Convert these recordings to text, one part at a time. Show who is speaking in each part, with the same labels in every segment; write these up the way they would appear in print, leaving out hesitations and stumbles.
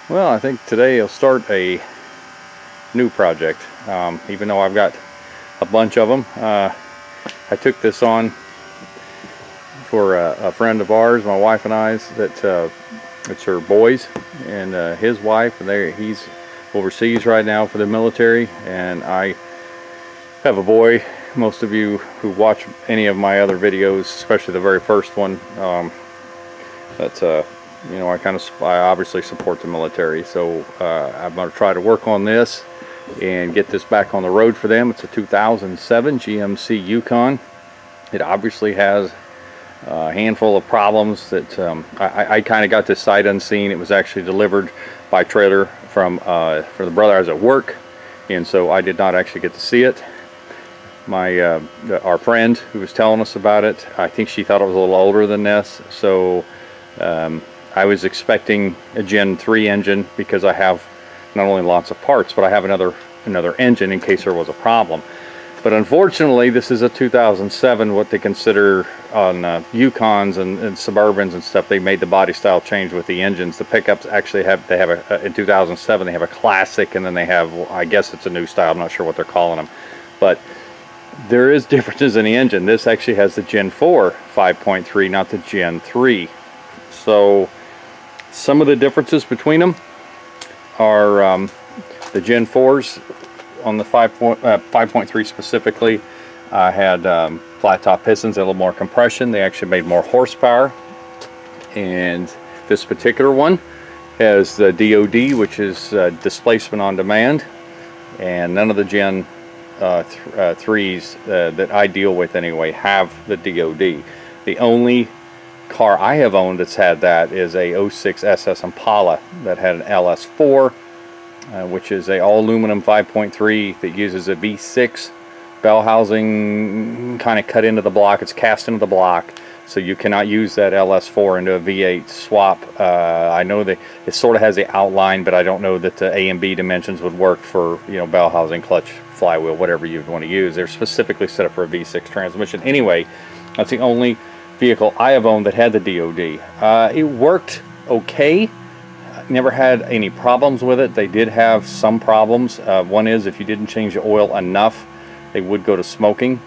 Speaker 1: Well, I think today I'll start a new project. Even though I've got a bunch of them, I took this on for a friend of ours, my wife and I's. It's her boys and his wife, and he's overseas right now for the military, and I have a boy. Most of you who watch any of my other videos, especially the very first one, you know, I obviously support the military, so I'm going to try to work on this and get this back on the road for them. It's a 2007 GMC Yukon. It obviously has a handful of problems that I kind of got this sight unseen. It was actually delivered by trailer from for the brother I was at work, and so I did not actually get to see it. Our friend who was telling us about it, I think she thought it was a little older than this, so I was expecting a Gen 3 engine because I have not only lots of parts, but I have another engine in case there was a problem. But unfortunately, this is a 2007, what they consider on Yukons and Suburbans and stuff. They made the body style change with the engines. The pickups actually in 2007 they have a classic, and then they have, well, I guess it's a new style. I'm not sure what they're calling them, but there is differences in the engine. This actually has the Gen 4 5.3, not the Gen 3. So some of the differences between them are the Gen 4s on the 5.3 specifically had flat top pistons, a little more compression. They actually made more horsepower. And this particular one has the DOD, which is displacement on demand. And none of the Gen 3s that I deal with anyway have the DOD. The only car I have owned that's had that is a 06 SS Impala that had an LS4, which is a all aluminum 5.3 that uses a V6 bell housing kind of cut into the block. It's cast into the block, so you cannot use that LS4 into a V8 swap. I know that it sort of has the outline, but I don't know that the A and B dimensions would work for, you know, bell housing, clutch, flywheel, whatever you'd want to use. They're specifically set up for a V6 transmission. Anyway, that's the only vehicle I have owned that had the DOD. It worked okay. Never had any problems with it. They did have some problems. One is if you didn't change the oil enough, they would go to smoking.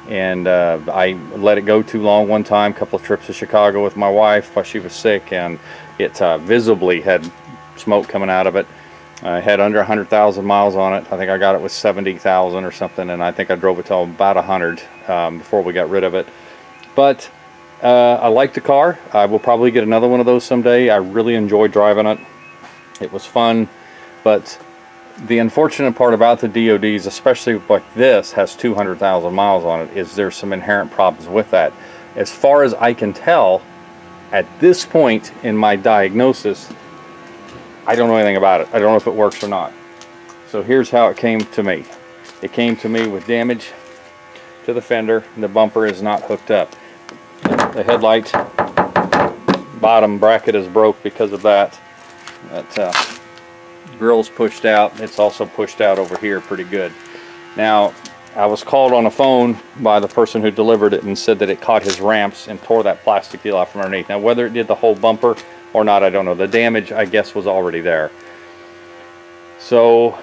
Speaker 1: And I let it go too long one time, a couple of trips to Chicago with my wife while she was sick, and it visibly had smoke coming out of it. I had under 100,000 miles on it. I think I got it with 70,000 or something, and I think I drove it till about 100 before we got rid of it. But I like the car. I will probably get another one of those someday. I really enjoyed driving it. It was fun, but the unfortunate part about the DODs, especially like this, has 200,000 miles on it, is there's some inherent problems with that. As far as I can tell, at this point in my diagnosis, I don't know anything about it. I don't know if it works or not. So here's how it came to me. It came to me with damage to the fender, and the bumper is not hooked up. The headlight bottom bracket is broke because of that. That grill's pushed out. It's also pushed out over here pretty good. Now, I was called on a phone by the person who delivered it and said that it caught his ramps and tore that plastic deal off from underneath. Now, whether it did the whole bumper or not, I don't know. The damage, I guess, was already there. So,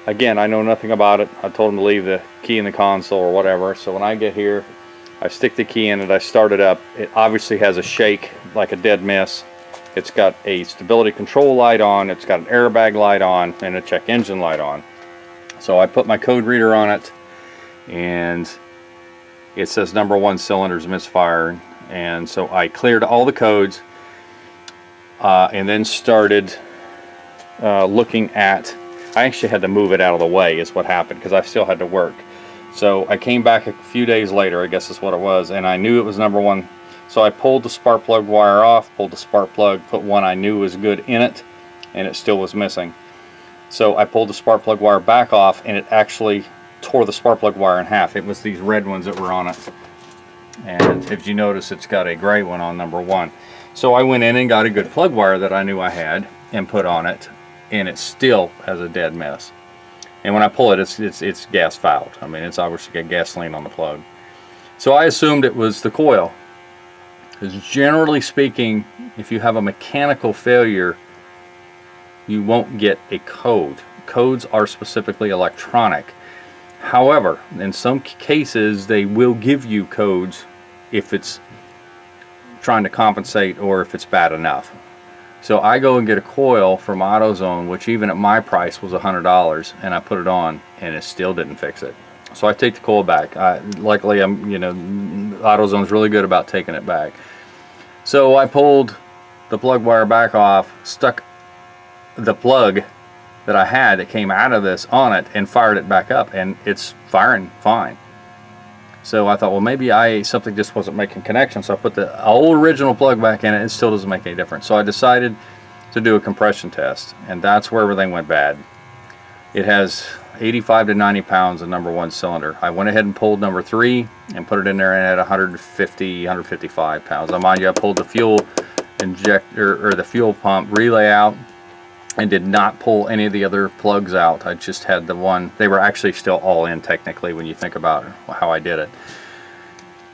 Speaker 1: again, I know nothing about it. I told him to leave the key in the console or whatever. So when I get here, I stick the key in it, I start it up. It obviously has a shake like a dead miss. It's got a stability control light on, it's got an airbag light on, and a check engine light on. So I put my code reader on it, and it says number 1 cylinder's misfiring. And so I cleared all the codes and then started looking at, I actually had to move it out of the way is what happened, because I still had to work. So I came back a few days later, I guess is what it was, and I knew it was number 1. So I pulled the spark plug wire off, pulled the spark plug, put one I knew was good in it, and it still was missing. So I pulled the spark plug wire back off, and it actually tore the spark plug wire in half. It was these red ones that were on it. And if you notice, it's got a gray one on number 1. So I went in and got a good plug wire that I knew I had and put on it, and it still has a dead mess. And when I pull it, it's gas fouled. I mean, it's obviously got gasoline on the plug. So I assumed it was the coil. Because generally speaking, if you have a mechanical failure, you won't get a code. Codes are specifically electronic. However, in some cases they will give you codes if it's trying to compensate or if it's bad enough. So I go and get a coil from AutoZone, which even at my price was $100, and I put it on and it still didn't fix it. So I take the coil back. Luckily, AutoZone's really good about taking it back. So I pulled the plug wire back off, stuck the plug that I had that came out of this on it, and fired it back up, and it's firing fine. So I thought, well, maybe something just wasn't making connection. So I put the old original plug back in it. It still doesn't make any difference. So I decided to do a compression test, and that's where everything went bad. It has 85 to 90 pounds of number 1 cylinder. I went ahead and pulled number 3 and put it in there, and at 150, 155 pounds. Now, mind you, I pulled the fuel injector or the fuel pump relay out and did not pull any of the other plugs out. I just had the one. They were actually still all in technically when you think about how I did it.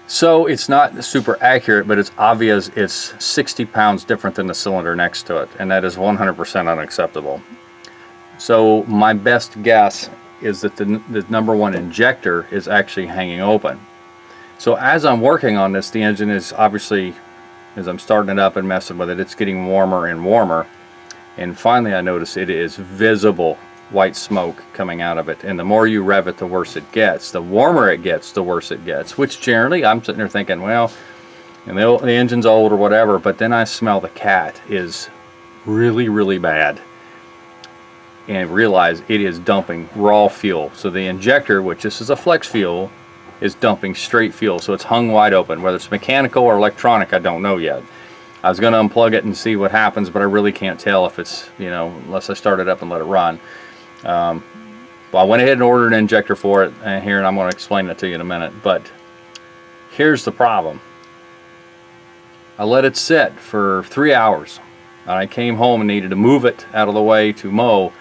Speaker 1: So it's not super accurate, but it's obvious it's 60 pounds different than the cylinder next to it, and that is 100% unacceptable. So my best guess is that the number 1 injector is actually hanging open. So as I'm working on this, the engine is obviously, as I'm starting it up and messing with it, it's getting warmer and warmer. And finally I notice it is visible white smoke coming out of it. And the more you rev it, the worse it gets. The warmer it gets, the worse it gets. Which generally, I'm sitting there thinking, well, and the engine's old or whatever, but then I smell the cat is really, really bad. And realize it is dumping raw fuel. So the injector, which this is a flex fuel, is dumping straight fuel. So it's hung wide open. Whether it's mechanical or electronic, I don't know yet. I was going to unplug it and see what happens, but I really can't tell if it's, unless I start it up and let it run. Well, I went ahead and ordered an injector for it here, and I'm going to explain that to you in a minute. But here's the problem. I let it sit for 3 hours. And I came home and needed to move it out of the way to mow.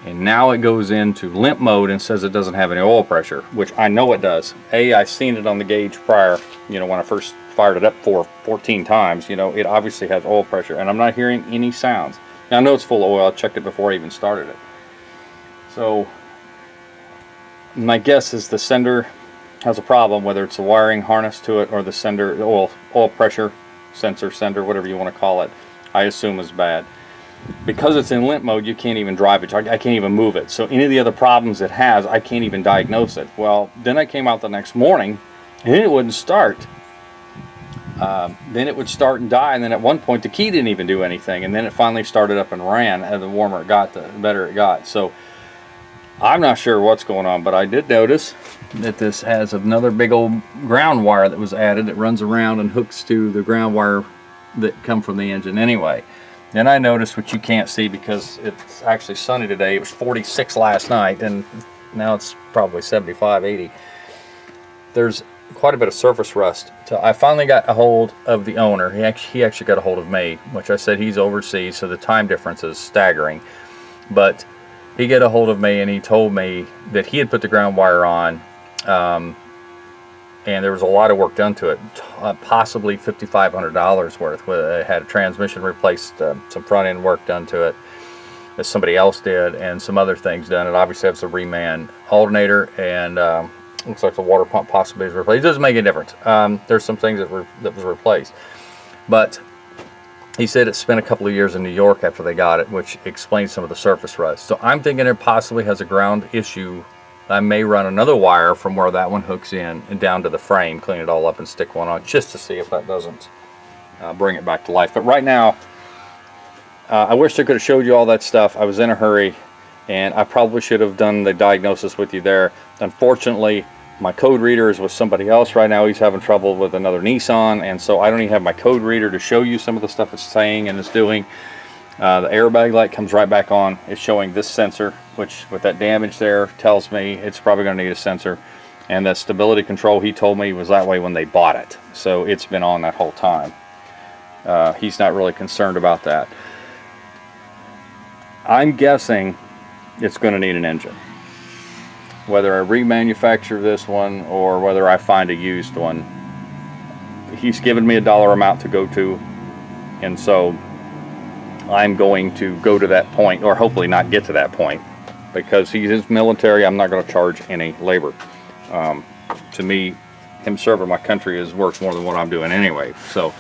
Speaker 1: And now it goes into limp mode and says it doesn't have any oil pressure, which I know it does. I've seen it on the gauge prior, when I first fired it up 14 times, it obviously has oil pressure, and I'm not hearing any sounds. Now I know it's full of oil. I checked it before I even started it. So my guess is the sender has a problem, whether it's a wiring harness to it or the sender, the oil pressure sender, whatever you want to call it, I assume is bad. Because it's in limp mode, you can't even drive it. I can't even move it. So any of the other problems it has, I can't even diagnose it. Well, then I came out the next morning and it wouldn't start. Then it would start and die, and then at one point the key didn't even do anything, and then it finally started up and ran, and the warmer it got, the better it got. So I'm not sure what's going on, but I did notice that this has another big old ground wire that was added that runs around and hooks to the ground wire that come from the engine anyway. Then I noticed, what you can't see because it's actually sunny today, it was 46 last night, and now it's probably 75, 80. There's quite a bit of surface rust. So I finally got a hold of the owner. He actually got a hold of me, which I said he's overseas, so the time difference is staggering. But he got a hold of me and he told me that he had put the ground wire on, and there was a lot of work done to it, possibly $5,500 worth. It had a transmission replaced, some front end work done to it that somebody else did, and some other things done. It obviously has a reman alternator, and looks like the water pump possibly is replaced. It doesn't make a difference. There's some things that was replaced. But he said it spent a couple of years in New York after they got it, which explains some of the surface rust. So I'm thinking it possibly has a ground issue. I may run another wire from where that one hooks in and down to the frame, clean it all up and stick one on, just to see if that doesn't bring it back to life. But right now, I wish I could have showed you all that stuff. I was in a hurry, and I probably should have done the diagnosis with you there. Unfortunately, my code reader is with somebody else right now. He's having trouble with another Nissan, and so I don't even have my code reader to show you some of the stuff it's saying and it's doing. The airbag light comes right back on. It's showing this sensor, which with that damage there tells me it's probably going to need a sensor. And the stability control, he told me, was that way when they bought it. So it's been on that whole time. He's not really concerned about that. I'm guessing it's going to need an engine. Whether I remanufacture this one or whether I find a used one, he's given me a dollar amount to go to, and so I'm going to go to that point, or hopefully not get to that point, because he is military. I'm not going to charge any labor. To me, him serving my country is worth more than what I'm doing anyway. So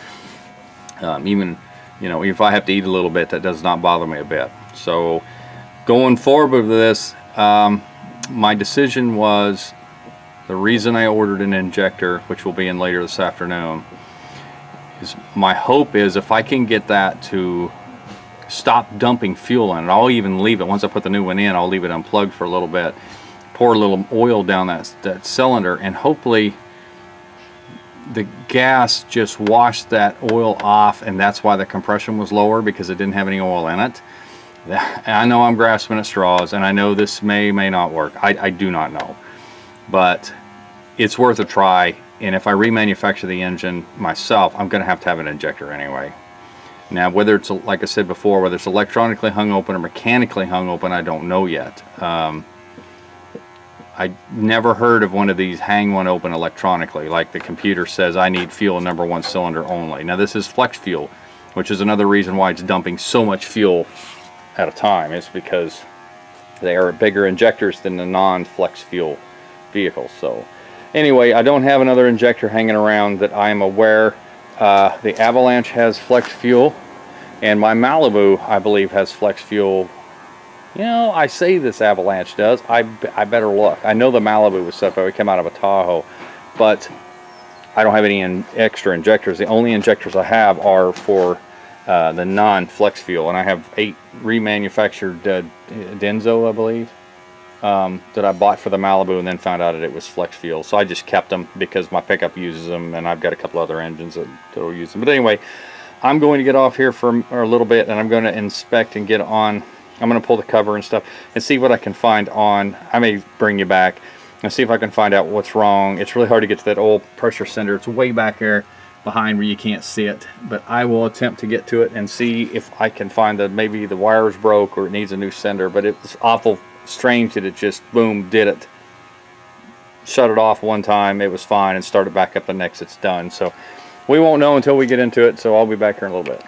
Speaker 1: even, you know, if I have to eat a little bit, that does not bother me a bit. So going forward with this, my decision was, the reason I ordered an injector, which will be in later this afternoon, is my hope is if I can get that to stop dumping fuel in it, I'll even leave it, once I put the new one in, I'll leave it unplugged for a little bit, pour a little oil down that cylinder, and hopefully the gas just washed that oil off, and that's why the compression was lower, because it didn't have any oil in it. I know I'm grasping at straws, and I know this may not work. I do not know, but it's worth a try. And if I remanufacture the engine myself, I'm going to have an injector anyway. Now, whether it's, like I said before, whether it's electronically hung open or mechanically hung open, I don't know yet. I never heard of one of these hang one open electronically, like the computer says I need fuel in number 1 cylinder only. Now this is flex fuel, which is another reason why it's dumping so much fuel at a time. It's because they are bigger injectors than the non-flex fuel vehicles. So anyway, I don't have another injector hanging around that I am aware. The Avalanche has flex fuel, and my Malibu, I believe, has flex fuel. You know, I say this Avalanche does. I better look. I know the Malibu was set up. It came out of a Tahoe, but I don't have any extra injectors. The only injectors I have are for the non-flex fuel, and I have 8 remanufactured Denso, I believe, that I bought for the Malibu, and then found out that it was flex fuel. So I just kept them because my pickup uses them, and I've got a couple other engines that will use them. But anyway, I'm going to get off here for a little bit, and I'm going to inspect and get on. I'm going to pull the cover and stuff and see what I can find on. I may bring you back and see if I can find out what's wrong. It's really hard to get to that old pressure sender. It's way back there behind where you can't see it, but I will attempt to get to it and see if I can find that maybe the wires broke or it needs a new sender. But it was awful strange that it just boom did it. Shut it off one time, it was fine, and start it back up the next it's done. So we won't know until we get into it, so I'll be back here in a little bit.